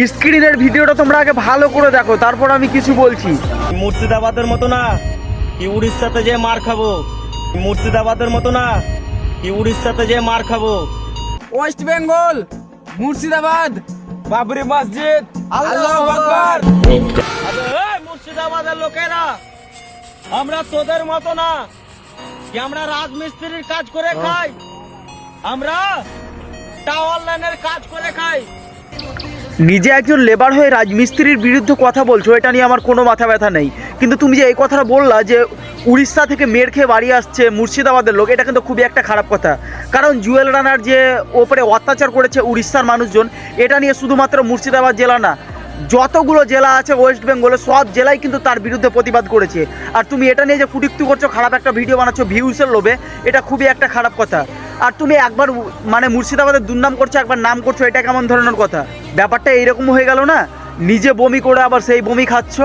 স্ক্রিনের ভিডিওটা তোমরা আগে ভালো করে দেখো, তারপর আমি কিছু বলছি। মুর্শিদাবাদের মতো না কি উড়িষ্যাতে যে মার খাবো, মুর্শিদাবাদের মতো না কি উড়িষ্যাতে যে মার খাবো। ওয়েস্ট বেঙ্গল, মুর্শিদাবাদ, বাবরি মসজিদ, আল্লাহু আকবার। এই মুর্শিদাবাদের লোকেরা, আমরা তোদের মতো না কি আমরা রাজমিস্ত্রির কাজ করে খাই, আমরা টাওয়ার লাইনের কাজ করে খাই। নিজে একজন লেবার হয়ে রাজমিস্ত্রির বিরুদ্ধে কথা বলছো, এটা নিয়ে আমার কোনো মাথা ব্যথা নেই, কিন্তু তুমি যে এই কথাটা বললা যে উড়িষ্যা থেকে মের খেয়ে বাড়ি আসছে মুর্শিদাবাদের লোক, এটা কিন্তু খুবই একটা খারাপ কথা। কারণ জুয়েল রানার যে ওপরে অত্যাচার করেছে উড়িষ্যার মানুষজন, এটা নিয়ে শুধুমাত্র মুর্শিদাবাদ জেলা না, যতগুলো জেলা আছে ওয়েস্ট বেঙ্গলে সব জেলায় কিন্তু তার বিরুদ্ধে প্রতিবাদ করেছে। আর তুমি এটা নিয়ে যে কুটিক্তি করছো, খারাপ একটা ভিডিও বানাচ্ছো ভিউসের লোভে, এটা খুবই একটা খারাপ কথা। আর তুমি একবার মানে মুর্শিদাবাদের দুর্নাম করছো, একবার নাম করছো, এটা কেমন ধরনের কথা? ব্যাপারটা এইরকম হয়ে গেল না, নিজে বমি করে আবার সেই বমি খাচ্ছ।